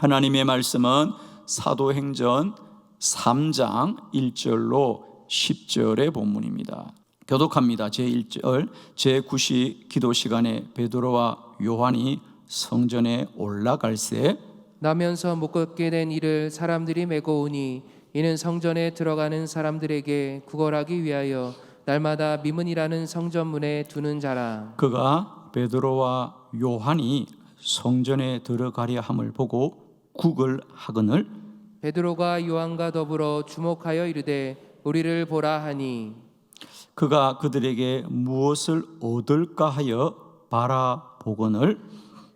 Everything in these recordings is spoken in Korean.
하나님의 말씀은 사도행전 3장 1절로 10절의 본문입니다. 교독합니다. 제1절 제9시 기도 시간에 베드로와 요한이 성전에 올라갈새 나면서 못 걷게 된 이를 사람들이 메고 오니 이는 성전에 들어가는 사람들에게 구걸하기 위하여 날마다 미문이라는 성전문에 두는 자라. 그가 베드로와 요한이 성전에 들어가려 함을 보고 구걸하거늘 베드로가 요한과 더불어 주목하여 이르되 우리를 보라 하니 그가 그들에게 무엇을 얻을까 하여 바라보거늘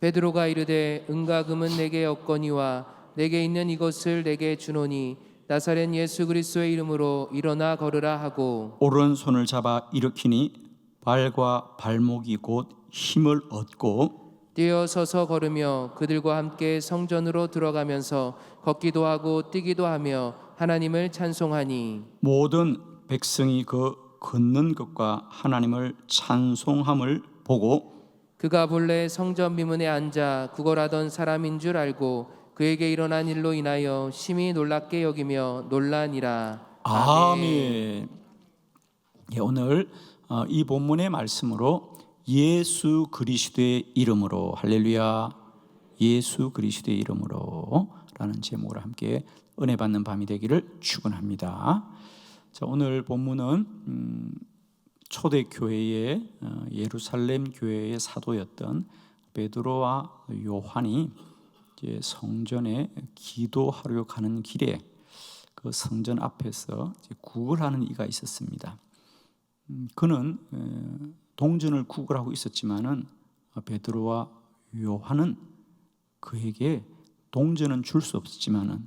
베드로가 이르되 은과 금은 내게 없거니와 내게 있는 이것을 내게 주노니 나사렛 예수 그리스도의 이름으로 일어나 걸으라 하고 오른손을 잡아 일으키니 발과 발목이 곧 힘을 얻고 뛰어 서서 걸으며 그들과 함께 성전으로 들어가면서 걷기도 하고 뛰기도 하며 하나님을 찬송하니 모든 백성이 그 걷는 것과 하나님을 찬송함을 보고 그가 본래 성전 미문에 앉아 구걸하던 사람인 줄 알고 그에게 일어난 일로 인하여 심히 놀랍게 여기며 놀라니라. 아멘. 예, 오늘 이 본문의 말씀으로 예수 그리스도의 이름으로 할렐루야 예수 그리스도의 이름으로 라는 제목으로 함께 은혜 받는 밤이 되기를 축원합니다. 자, 오늘 본문은 초대교회의 예루살렘 교회의 사도였던 베드로와 요한이 이제 성전에 기도하러 가는 길에 그 성전 앞에서 구걸하는 이가 있었습니다. 그는 동전을 구걸하고 있었지만은 베드로와 요한은 그에게 동전은 줄 수 없었지만은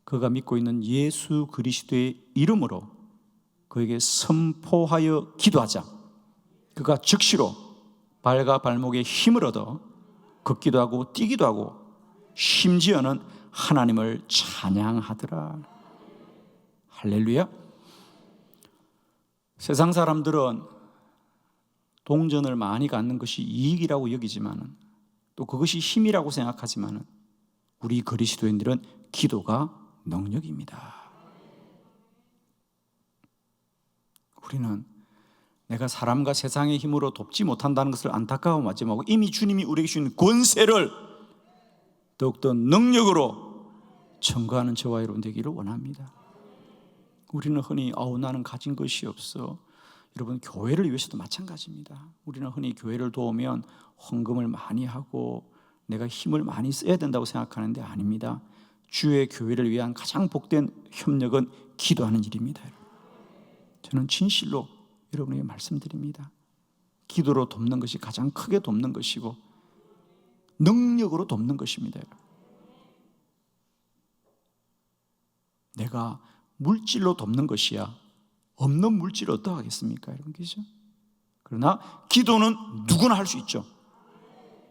그가 믿고 있는 예수 그리스도의 이름으로 그에게 선포하여 기도하자. 그가 즉시로 발과 발목에 힘을 얻어 걷기도 하고 뛰기도 하고 심지어는 하나님을 찬양하더라. 할렐루야. 세상 사람들은 동전을 많이 갖는 것이 이익이라고 여기지만은 또 그것이 힘이라고 생각하지만은 우리 그리스도인들은 기도가 능력입니다. 우리는 내가 사람과 세상의 힘으로 돕지 못한다는 것을 안타까워하지 말고 이미 주님이 우리에게 주신 권세를 더욱더 능력으로 증거하는 저와 여러분 되기를 원합니다. 우리는 흔히 나는 가진 것이 없어. 여러분 교회를 위해서도 마찬가지입니다. 우리는 흔히 교회를 도우면 헌금을 많이 하고 내가 힘을 많이 써야 된다고 생각하는데 아닙니다. 주의 교회를 위한 가장 복된 협력은 기도하는 일입니다. 저는 진실로 여러분에게 말씀드립니다. 기도로 돕는 것이 가장 크게 돕는 것이고 능력으로 돕는 것입니다. 내가 물질로 돕는 것이야 없는 물질을 어떡하겠습니까? 여러분 그죠? 그러나 기도는 누구나 할 수 있죠.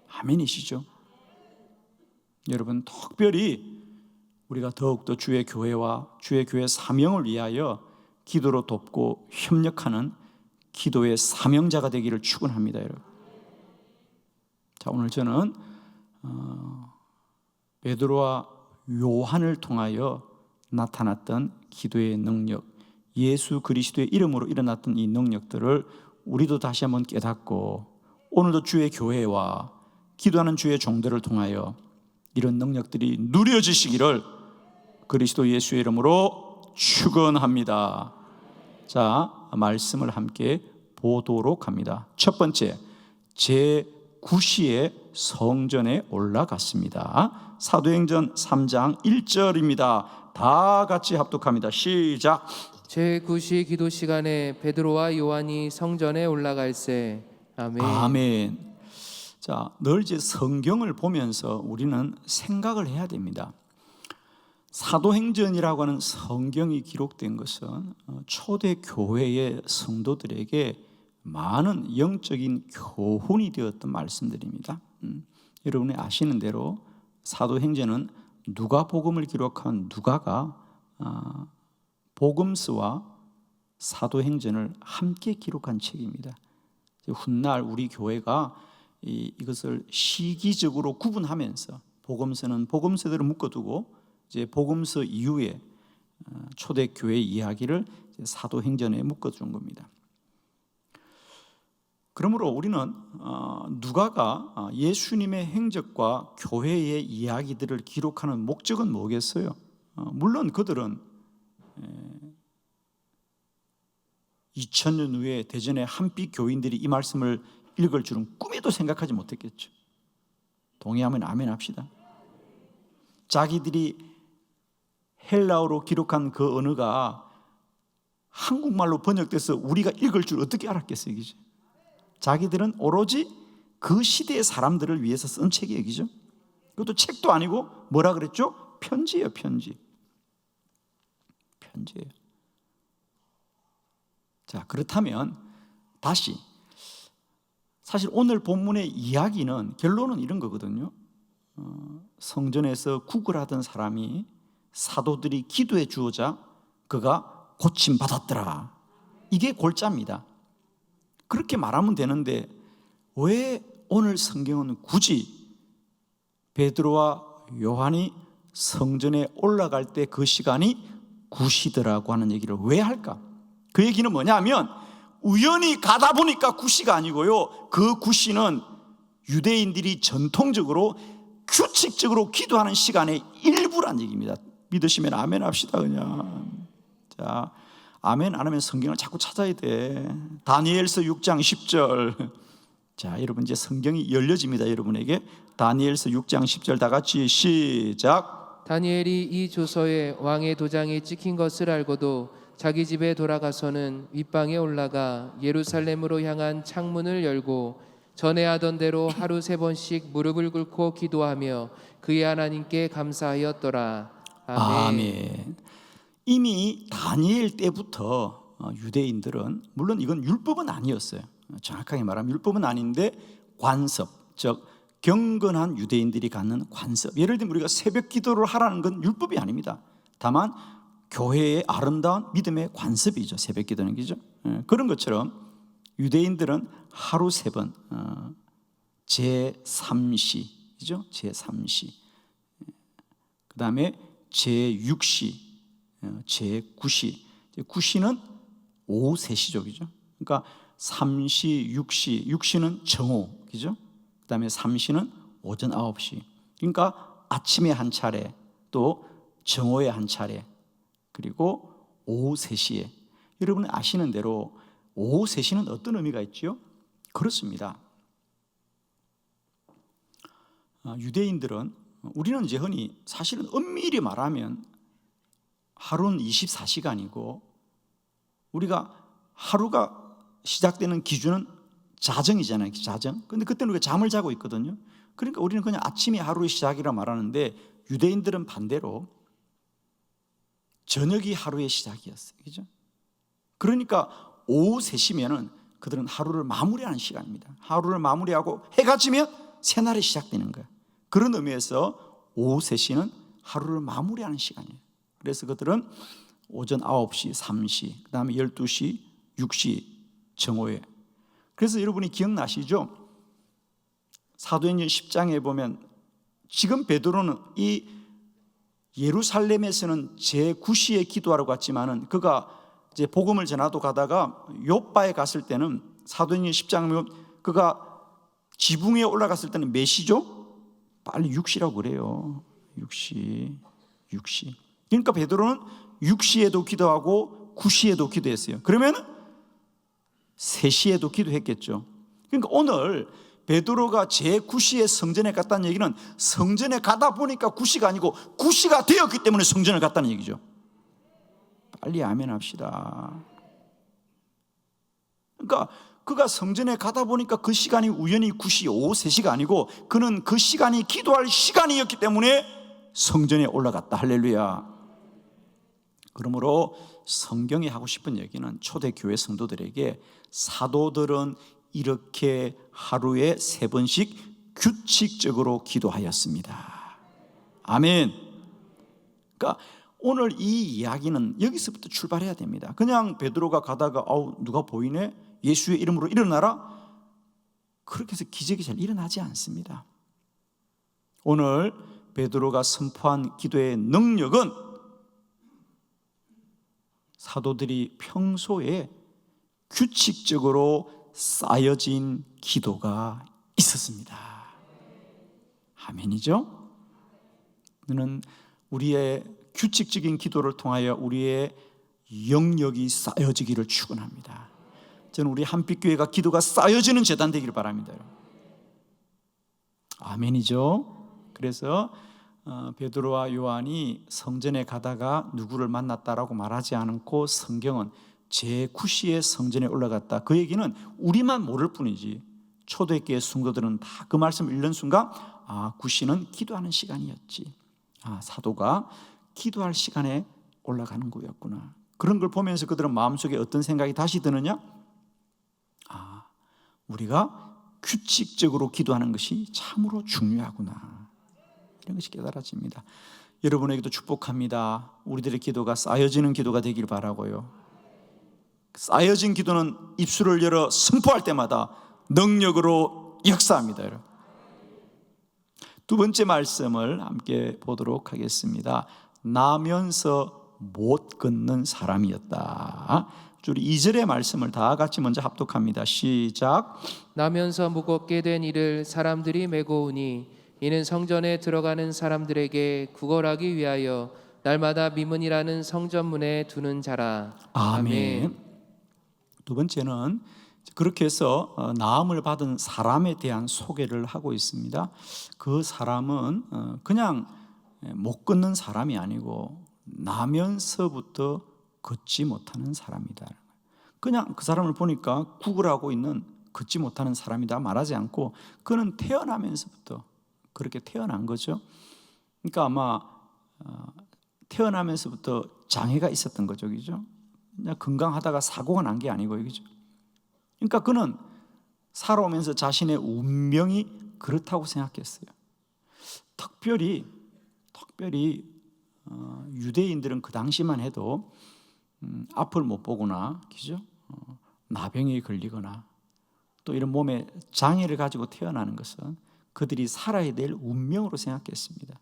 아멘이시죠? 여러분 특별히 우리가 더욱더 주의 교회와 주의 교회 사명을 위하여 기도로 돕고 협력하는 기도의 사명자가 되기를 축원합니다, 여러분. 자, 오늘 저는 베드로와 요한을 통하여 나타났던 기도의 능력, 예수 그리스도의 이름으로 일어났던 이 능력들을 우리도 다시 한번 깨닫고 오늘도 주의 교회와 기도하는 주의 종들을 통하여 이런 능력들이 누려지시기를 그리스도 예수의 이름으로 축원합니다. 자, 말씀을 함께 보도록 합니다. 첫 번째, 제9시에 성전에 올라갔습니다. 사도행전 3장 1절입니다. 다 같이 합독합니다. 시작. 제9시 기도 시간에 베드로와 요한이 성전에 올라갈새. 아멘. 아멘. 자, 늘 이제 성경을 보면서 우리는 생각을 해야 됩니다. 사도행전이라고 하는 성경이 기록된 것은 초대 교회의 성도들에게 많은 영적인 교훈이 되었던 말씀들입니다. 여러분이 아시는 대로 사도행전은 누가복음을 기록한 누가가 복음서와 사도행전을 함께 기록한 책입니다. 훗날 우리 교회가 이것을 시기적으로 구분하면서 복음서는 복음서대로 묶어두고 이제 복음서 이후에 초대교회 이야기를 사도행전에 묶어준 겁니다. 그러므로 우리는 누가가 예수님의 행적과 교회의 이야기들을 기록하는 목적은 뭐겠어요? 물론 그들은 2000년 후에 대전의 한빛 교인들이 이 말씀을 읽을 줄은 꿈에도 생각하지 못했겠죠. 동의하면 아멘 합시다. 자기들이 헬라어로 기록한 그 언어가 한국말로 번역돼서 우리가 읽을 줄 어떻게 알았겠어요, 그죠? 자기들은 오로지 그 시대의 사람들을 위해서 쓴 책이에요, 그죠? 그것도 책도 아니고 뭐라 그랬죠? 편지예요, 편지. 편지예요. 자, 그렇다면 다시 사실 오늘 본문의 이야기는 결론은 이런 거거든요. 성전에서 구걸하던 사람이 사도들이 기도해 주어자 그가 고침받았더라. 이게 골자입니다. 그렇게 말하면 되는데 왜 오늘 성경은 굳이 베드로와 요한이 성전에 올라갈 때 그 시간이 구시더라고 하는 얘기를 왜 할까? 그 얘기는 뭐냐면 우연히 가다 보니까 구시가 아니고요, 그 구시는 유대인들이 전통적으로 규칙적으로 기도하는 시간의 일부란 얘기입니다. 믿으시면 아멘 합시다. 그냥 자, 아멘 안 하면 성경을 자꾸 찾아야 돼. 다니엘서 6장 10절. 자, 여러분 이제 성경이 열려집니다. 여러분에게 다니엘서 6장 10절 다 같이 시작. 다니엘이 이 조서에 왕의 도장이 찍힌 것을 알고도 자기 집에 돌아가서는 윗방에 올라가 예루살렘으로 향한 창문을 열고 전에 하던 대로 하루 3번씩 무릎을 꿇고 기도하며 그의 하나님께 감사하였더라. 아멘. 아멘. 이미 다니엘 때부터 유대인들은, 물론 이건 율법은 아니었어요. 정확하게 말하면 율법은 아닌데 관습, 즉 경건한 유대인들이 갖는 관습. 예를 들면 우리가 새벽 기도를 하라는 건 율법이 아닙니다. 다만 교회의 아름다운 믿음의 관습이죠. 새벽 기도는, 그죠? 그런 것처럼 유대인들은 하루 3번 제3시, 그죠? 제3시, 그 다음에 제6시, 제9시. 9시는 오후 3시죠, 그죠? 그러니까 3시, 6시, 6시는 정오, 그죠? 그 다음에 3시는 오전 9시. 그러니까 아침에 한 차례, 또 정오에 한 차례, 그리고 오후 3시에. 여러분은 아시는 대로 오후 3시는 어떤 의미가 있죠? 그렇습니다. 유대인들은, 우리는 이제 흔히 사실은 엄밀히 말하면 하루는 24시간이고 우리가 하루가 시작되는 기준은 자정이잖아요. 자정. 근데 그때는 우리가 잠을 자고 있거든요. 그러니까 우리는 그냥 아침이 하루의 시작이라 말하는데 유대인들은 반대로 저녁이 하루의 시작이었어요. 그죠? 그러니까 오후 3시면은 그들은 하루를 마무리하는 시간입니다. 하루를 마무리하고 해가 지면 새날이 시작되는 거예요. 그런 의미에서 오후 3시는 하루를 마무리하는 시간이에요. 그래서 그들은 오전 9시, 3시, 그 다음에 12시, 6시, 정오에. 그래서 여러분이 기억나시죠? 사도행전 10장에 보면 지금 베드로는 이 예루살렘에서는 제9시에 기도하러 갔지만은 그가 이제 복음을 전하러 가다가 요빠에 갔을 때는 사도행전 10장에 보면 그가 지붕에 올라갔을 때는 몇 시죠? 빨리 6시라고 그래요. 6시. 그러니까 베드로는 6시에도 기도하고 9시에도 기도했어요. 그러면 3시에도 기도했겠죠. 그러니까 오늘 베드로가 제9시에 성전에 갔다는 얘기는 성전에 가다 보니까 9시가 아니고 9시가 되었기 때문에 성전을 갔다는 얘기죠. 빨리 아멘 합시다. 그러니까 그가 성전에 가다 보니까 그 시간이 우연히 9시, 오후 3시가 아니고 그는 그 시간이 기도할 시간이었기 때문에 성전에 올라갔다. 할렐루야. 그러므로 성경이 하고 싶은 얘기는 초대교회 성도들에게 사도들은 이렇게 하루에 3번씩 규칙적으로 기도하였습니다. 아멘. 그러니까 오늘 이 이야기는 여기서부터 출발해야 됩니다. 그냥 베드로가 가다가 누가 보이네? 예수의 이름으로 일어나라? 그렇게 해서 기적이 잘 일어나지 않습니다. 오늘 베드로가 선포한 기도의 능력은 사도들이 평소에 규칙적으로 쌓여진 기도가 있었습니다. 아멘이죠? 저는 우리의 규칙적인 기도를 통하여 우리의 영역이 쌓여지기를 축원합니다. 저는 우리 한빛교회가 기도가 쌓여지는 재단 되기를 바랍니다. 아멘이죠? 그래서 베드로와 요한이 성전에 가다가 누구를 만났다라고 말하지 않고 성경은 제9시에 성전에 올라갔다. 그 얘기는 우리만 모를 뿐이지 초대교회 성도들은 다 그 말씀을 읽는 순간 9시는 기도하는 시간이었지. 사도가 기도할 시간에 올라가는 거였구나. 그런 걸 보면서 그들은 마음속에 어떤 생각이 다시 드느냐? 우리가 규칙적으로 기도하는 것이 참으로 중요하구나. 이런 것이 깨달아집니다. 여러분에게도 축복합니다. 우리들의 기도가 쌓여지는 기도가 되길 바라고요. 쌓여진 기도는 입술을 열어 선포할 때마다 능력으로 역사합니다. 여러분. 두 번째 말씀을 함께 보도록 하겠습니다. 나면서 못 걷는 사람이었다. 우리 2절의 말씀을 다 같이 먼저 합독합니다. 시작. 나면서 무겁게 된 이를 사람들이 메고 오니 이는 성전에 들어가는 사람들에게 구걸하기 위하여 날마다 미문이라는 성전문에 두는 자라. 아멘. 두 번째는 그렇게 해서 나음을 받은 사람에 대한 소개를 하고 있습니다. 그 사람은 그냥 못 걷는 사람이 아니고 나면서부터 걷지 못하는 사람이다. 그냥 그 사람을 보니까 구걸하고 있는 걷지 못하는 사람이다 말하지 않고 그는 태어나면서부터 그렇게 태어난 거죠. 그러니까 아마 태어나면서부터 장애가 있었던 거죠, 그죠? 그냥 건강하다가 사고가 난 게 아니고, 그죠? 그러니까 그는 살아오면서 자신의 운명이 그렇다고 생각했어요. 특별히 유대인들은 그 당시만 해도 앞을 못 보거나, 그죠? 나병에 걸리거나 또 이런 몸에 장애를 가지고 태어나는 것은 그들이 살아야 될 운명으로 생각했습니다.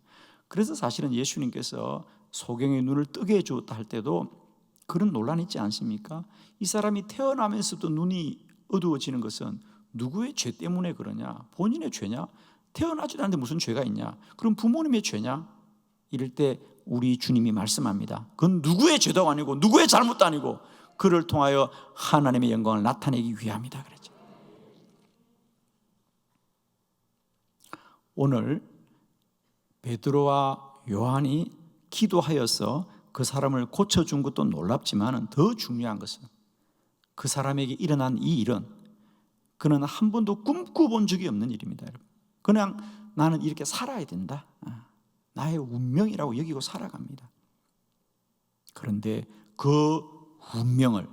그래서 사실은 예수님께서 소경의 눈을 뜨게 해주었다 할 때도 그런 논란이 있지 않습니까? 이 사람이 태어나면서도 눈이 어두워지는 것은 누구의 죄 때문에 그러냐? 본인의 죄냐? 태어나지도 않는데 무슨 죄가 있냐? 그럼 부모님의 죄냐? 이럴 때 우리 주님이 말씀합니다. 그건 누구의 죄도 아니고 누구의 잘못도 아니고 그를 통하여 하나님의 영광을 나타내기 위함이다 그랬죠. 오늘 베드로와 요한이 기도하여서 그 사람을 고쳐준 것도 놀랍지만 더 중요한 것은 그 사람에게 일어난 이 일은 그는 한 번도 꿈꿔본 적이 없는 일입니다. 그냥 나는 이렇게 살아야 된다. 나의 운명이라고 여기고 살아갑니다. 그런데 그 운명을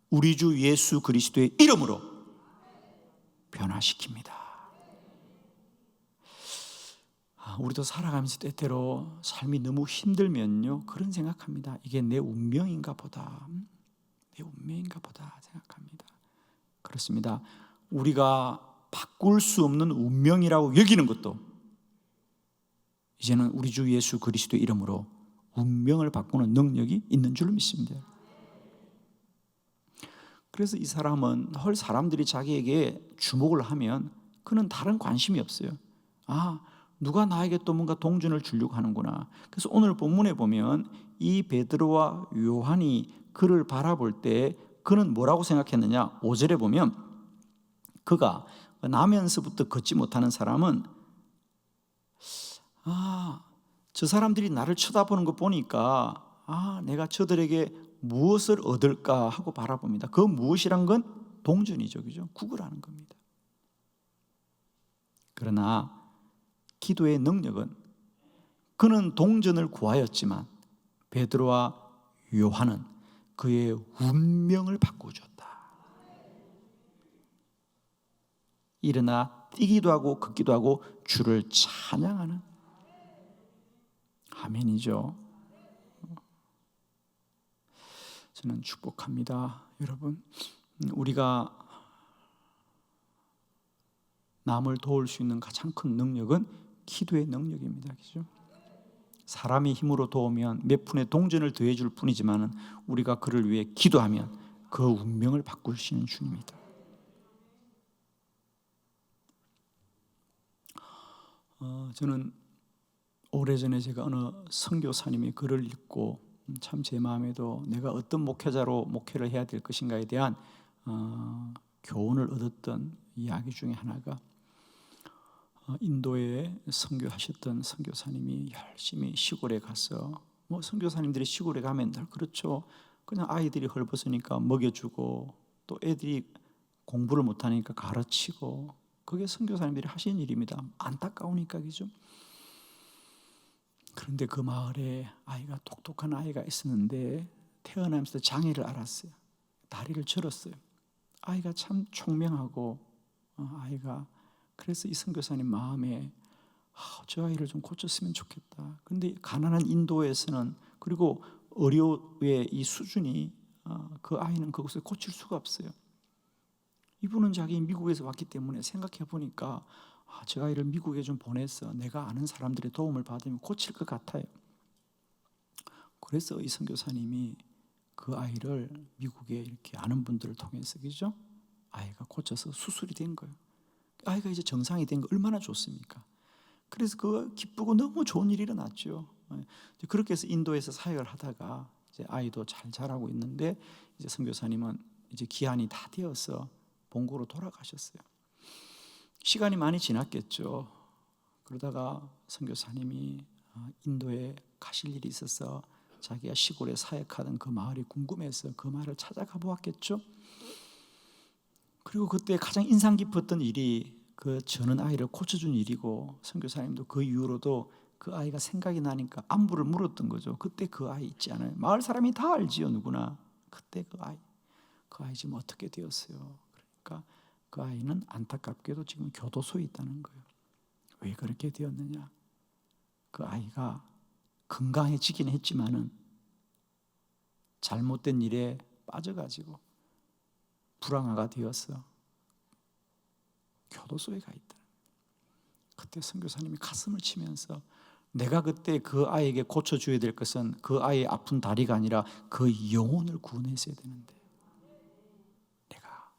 우리 주 예수 그리스도의 이름으로 변화시킵니다. 우리도 살아가면서 때때로 삶이 너무 힘들면요 그런 생각합니다. 이게 내 운명인가 보다. 내 운명인가 보다 생각합니다. 그렇습니다. 우리가 바꿀 수 없는 운명이라고 여기는 것도 이제는 우리 주 예수 그리스도의 이름으로 운명을 바꾸는 능력이 있는 줄 믿습니다. 그래서 이 사람은 사람들이 자기에게 주목을 하면 그는 다른 관심이 없어요. 누가 나에게 또 뭔가 동전을 주려고 하는구나. 그래서 오늘 본문에 보면 이 베드로와 요한이 그를 바라볼 때 그는 뭐라고 생각했느냐? 5절에 보면 그가 나면서부터 걷지 못하는 사람은 저 사람들이 나를 쳐다보는 거 보니까 내가 저들에게 무엇을 얻을까 하고 바라봅니다. 그 무엇이란 건 동전이죠, 그죠? 구걸하는 겁니다. 그러나 기도의 능력은 그는 동전을 구하였지만 베드로와 요한은 그의 운명을 바꾸었다. 일어나 뛰기도 하고 걷기도 하고 주를 찬양하는 아멘이죠. 저는 축복합니다. 여러분, 우리가 남을 도울 수 있는 가장 큰 능력은 기도의 능력입니다. 그죠? 사람의 힘으로 도우면 몇 푼의 동전을 더해 줄 뿐이지만 우리가 그를 위해 기도하면 그 운명을 바꾸시는 주님이다. 저는 오래전에 제가 어느 선교사님의 글을 읽고 참 제 마음에도 내가 어떤 목회자로 목회를 해야 될 것인가에 대한 교훈을 얻었던 이야기 중에 하나가, 인도에 선교하셨던 선교사님이 열심히 시골에 가서, 선교사님들이 시골에 가면 늘 그렇죠. 그냥 아이들이 헐벗으니까 먹여주고 또 애들이 공부를 못하니까 가르치고, 그게 선교사님들이 하시는 일입니다. 안타까우니까, 그죠? 그런데 그 마을에 아이가, 똑똑한 아이가 있었는데 태어나면서 장애를 알았어요. 다리를 절었어요. 아이가 참 총명하고 아이가, 그래서 이 선교사님 마음에 저 아이를 좀 고쳤으면 좋겠다. 그런데 가난한 인도에서는, 그리고 의료의 이 수준이, 그 아이는 그것을 고칠 수가 없어요. 이분은 자기 미국에서 왔기 때문에 생각해 보니까 저 아이를 미국에 좀 보내서 내가 아는 사람들의 도움을 받으면 고칠 것 같아요. 그래서 이 선교사님이 그 아이를 미국에 이렇게 아는 분들을 통해서, 그죠? 아이가 고쳐서 수술이 된 거예요. 아이가 이제 정상이 된 거 얼마나 좋습니까? 그래서 그 기쁘고 너무 좋은 일이 일어났죠. 그렇게 해서 인도에서 사역을 하다가 이제 아이도 잘 자라고 있는데, 이제 선교사님은 이제 기한이 다 되어서 본국으로 돌아가셨어요. 시간이 많이 지났겠죠. 그러다가 선교사님이 인도에 가실 일이 있어서 자기가 시골에 사역하던 그 마을이 궁금해서 그 마을을 찾아가 보았겠죠. 그리고 그때 가장 인상 깊었던 일이 그 저는 아이를 고쳐준 일이고, 선교사님도 그 이후로도 그 아이가 생각이 나니까 안부를 물었던 거죠. 그때 그 아이 있지 않아요? 마을 사람이 다 알지요, 누구나. 그때 그 아이 지금 어떻게 되었어요? 그러니까 그 아이는 안타깝게도 지금 교도소에 있다는 거예요. 왜 그렇게 되었느냐? 그 아이가 건강해지긴 했지만은 잘못된 일에 빠져가지고 불황아가 되어서 교도소에 가 있다. 그때 선교사님이 가슴을 치면서, 내가 그때 그 아이에게 고쳐줘야 될 것은 그 아이의 아픈 다리가 아니라 그 영혼을 구원했어야 되는데 내가,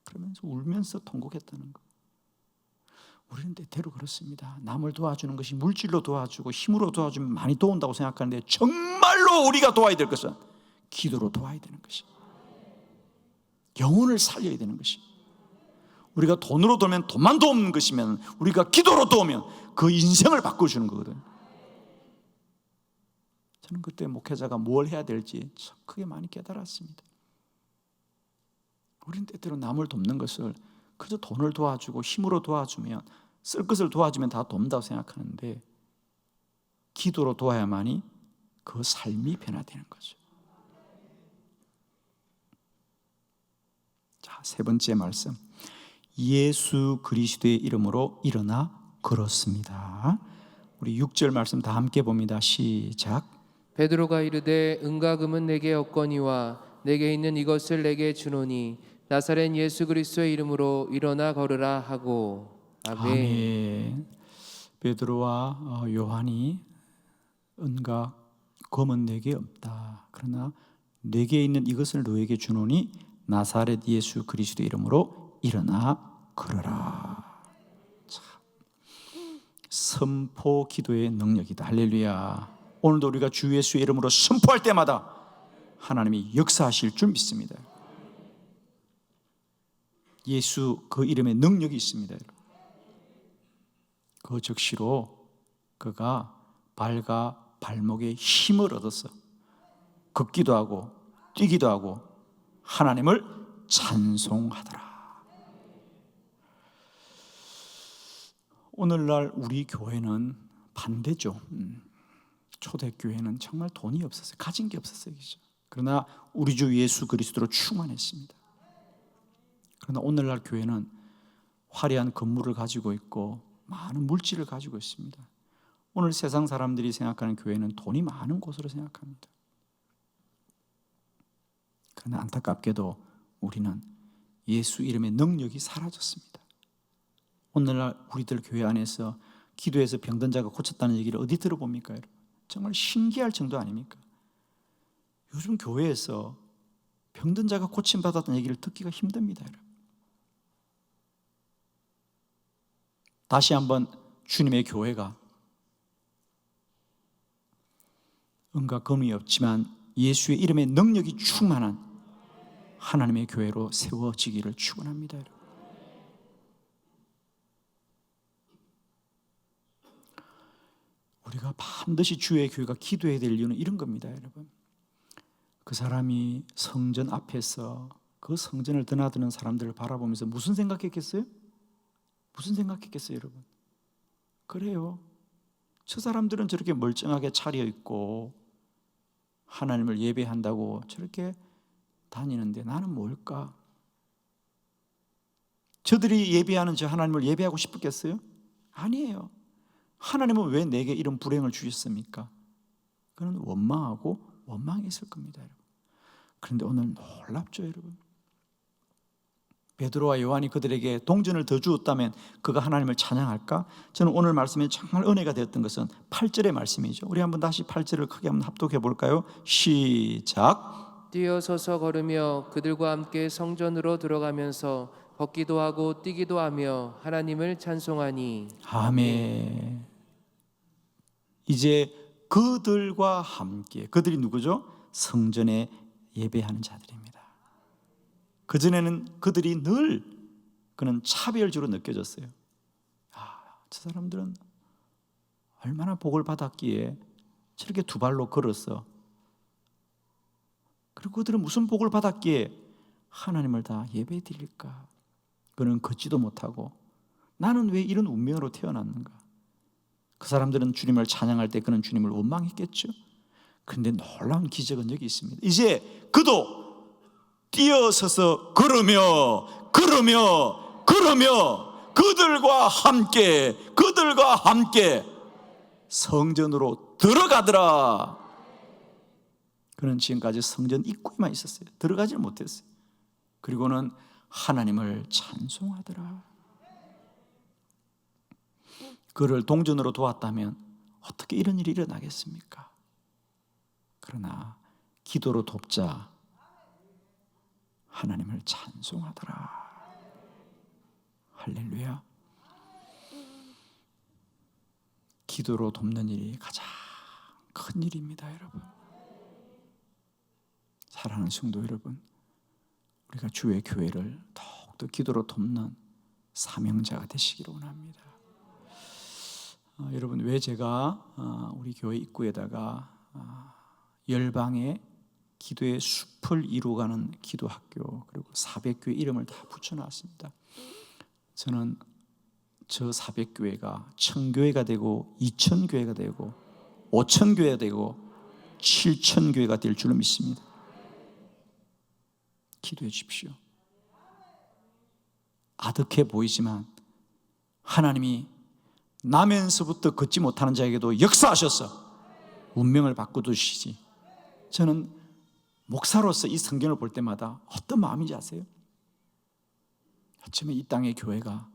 그러면서 울면서 통곡했다는 거. 우리는 때때로 그렇습니다. 남을 도와주는 것이 물질로 도와주고 힘으로 도와주면 많이 도운다고 생각하는데, 정말로 우리가 도와야 될 것은 기도로 도와야 되는 것이, 영혼을 살려야 되는 것이. 우리가 돈으로 도우면 돈만 도우는 것이면, 우리가 기도로 도우면 그 인생을 바꿔주는 거거든요. 저는 그때 목회자가 뭘 해야 될지 참 크게 많이 깨달았습니다. 우리는 때때로 남을 돕는 것을 그저 돈을 도와주고 힘으로 도와주면, 쓸 것을 도와주면 다 돕는다고 생각하는데, 기도로 도와야만이 그 삶이 변화되는 거죠. 자, 세 번째 말씀, 예수 그리스도의 이름으로 일어나 걸었습니다. 우리 6절 말씀 다 함께 봅니다. 시작. 베드로가 이르되 은과 금은 내게 없거니와 내게 있는 이것을 내게 주노니 나사렛 예수 그리스도의 이름으로 일어나 걸으라 하고. 아멘. 아멘. 베드로와 요한이 은과 금은 내게 없다, 그러나 내게 있는 이것을 너에게 주노니 나사렛 예수 그리스도의 이름으로 일어나 걸어라. 참, 선포 기도의 능력이다. 할렐루야. 오늘도 우리가 주 예수의 이름으로 선포할 때마다 하나님이 역사하실 줄 믿습니다. 예수 그 이름에 능력이 있습니다. 그 즉시로 그가 발과 발목에 힘을 얻어서 걷기도 하고 뛰기도 하고 하나님을 찬송하더라. 오늘날 우리 교회는 반대죠. 초대교회는 정말 돈이 없었어요. 가진 게 없었어요. 그러나 우리 주 예수 그리스도로 충만했습니다. 그러나 오늘날 교회는 화려한 건물을 가지고 있고 많은 물질을 가지고 있습니다. 오늘 세상 사람들이 생각하는 교회는 돈이 많은 곳으로 생각합니다. 그러나 안타깝게도 우리는 예수 이름의 능력이 사라졌습니다. 오늘날 우리들 교회 안에서 기도해서 병든 자가 고쳤다는 얘기를 어디 들어봅니까, 여러분? 정말 신기할 정도 아닙니까? 요즘 교회에서 병든 자가 고침받았다는 얘기를 듣기가 힘듭니다, 여러분. 다시 한번 주님의 교회가 은과 금이 없지만 예수의 이름의 능력이 충만한 하나님의 교회로 세워지기를 축원합니다, 여러분. 우리가 반드시 주의 교회가 기도해야 될 이유는 이런 겁니다, 여러분. 그 사람이 성전 앞에서 그 성전을 드나드는 사람들을 바라보면서 무슨 생각했겠어요? 무슨 생각했겠어요, 여러분? 그래요. 저 사람들은 저렇게 멀쩡하게 차려입고 하나님을 예배한다고 저렇게 다니는데 나는 뭘까? 저들이 예배하는 저 하나님을 예배하고 싶었겠어요? 아니에요. 하나님은 왜 내게 이런 불행을 주셨습니까? 그는 원망하고 원망했을 겁니다, 여러분. 그런데 오늘 놀랍죠, 여러분. 베드로와 요한이 그들에게 동전을 더 주었다면 그가 하나님을 찬양할까? 저는 오늘 말씀에 정말 은혜가 되었던 것은 8절의 말씀이죠. 우리 한번 다시 8절을 크게 한번 합독해 볼까요? 시작. 뛰어서서 걸으며 그들과 함께 성전으로 들어가면서 걷기도 하고 뛰기도 하며 하나님을 찬송하니. 아멘. 이제 그들과 함께, 그들이 누구죠? 성전에 예배하는 자들입니다. 그전에는 그들이 늘 그는 차별주로 느껴졌어요. 저 사람들은 얼마나 복을 받았기에 저렇게 두 발로 걸었어. 그리고 그들은 무슨 복을 받았기에 하나님을 다 예배 드릴까? 그는 걷지도 못하고 나는 왜 이런 운명으로 태어났는가? 그 사람들은 주님을 찬양할 때 그는 주님을 원망했겠죠. 그런데 놀라운 기적은 여기 있습니다. 이제 그도 뛰어서서 걸으며 그들과 함께 성전으로 들어가더라. 그는 지금까지 성전 입구에만 있었어요. 들어가지 못했어요. 그리고는 하나님을 찬송하더라. 그를 동전으로 도왔다면 어떻게 이런 일이 일어나겠습니까? 그러나 기도로 돕자 하나님을 찬송하더라. 할렐루야. 기도로 돕는 일이 가장 큰 일입니다, 여러분. 사랑하는 성도 여러분, 우리가 주의 교회를 더욱더 기도로 돕는 사명자가 되시기를 원합니다. 여러분, 왜 제가 우리 교회 입구에다가 열방의 기도의 숲을 이루어가는 기도학교 그리고 400교회 이름을 다 붙여놨습니다. 저는 저 400교회가 1000교회가 되고 2000교회가 되고 5000교회가 되고 7000교회가 될 줄로 믿습니다. 기도해 주십시오. 아득해 보이지만 하나님이 나면서부터 걷지 못하는 자에게도 역사하셔서 운명을 바꿔주시지. 저는 목사로서 이 성경을 볼 때마다 어떤 마음인지 아세요? 어쩌면 이 땅의 교회가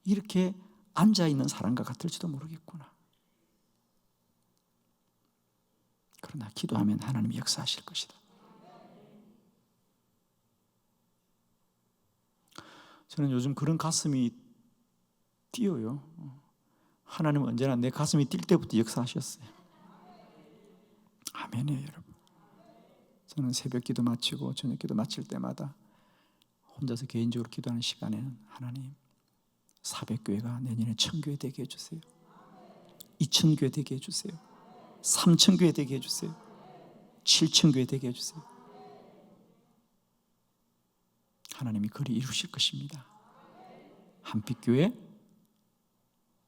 이렇게 앉아있는 사람과 같을지도 모르겠구나. 그러나 기도하면 하나님이 역사하실 것이다. 저는 요즘 그런 가슴이 뛰어요. 하나님은 언제나 내 가슴이 뛸 때부터 역사하셨어요. 아멘이에요, 여러분. 저는 새벽 기도 마치고 저녁 기도 마칠 때마다 혼자서 개인적으로 기도하는 시간에는 하나님, 400교회가 내년에 1000교회 되게 해주세요. 2000교회 되게 해주세요. 3000교회 되게 해주세요. 7000교회 되게 해주세요. 하나님이 그리 이루실 것입니다. 한빛교회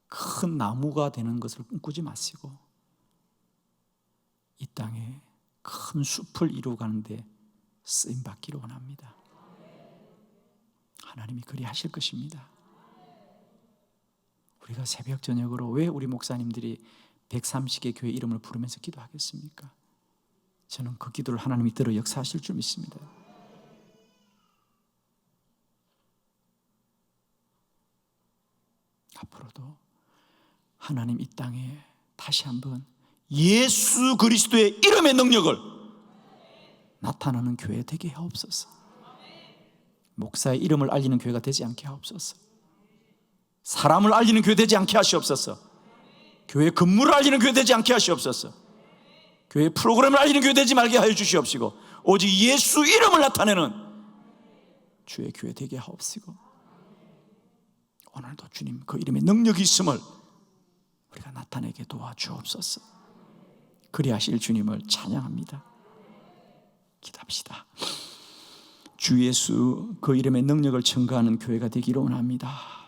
큰 나무가 되는 것을 꿈꾸지 마시고 이 땅에 큰 숲을 이루어가는데 쓰임받기를 원합니다. 하나님이 그리 하실 것입니다. 우리가 새벽 저녁으로 왜 우리 목사님들이 130개 교회 이름을 부르면서 기도하겠습니까? 저는 그 기도를 하나님이 들어 역사하실 줄 믿습니다. 앞으로도 하나님 이 땅에 다시 한번 예수 그리스도의 이름의 능력을 나타나는 교회 되게 하옵소서. 목사의 이름을 알리는 교회가 되지 않게 하옵소서. 사람을 알리는 교회 되지 않게 하시옵소서. 교회 근무를 알리는 교회 되지 않게 하시옵소서. 교회 프로그램을 알리는 교회 되지 말게 하여 주시옵시고, 오직 예수 이름을 나타내는 주의 교회 되게 하옵시고, 오늘도 주님 그 이름의 능력이 있음을 우리가 나타내게 도와주옵소서. 그리하실 주님을 찬양합니다. 기도합시다. 주 예수 그 이름의 능력을 증거하는 교회가 되기를 원합니다.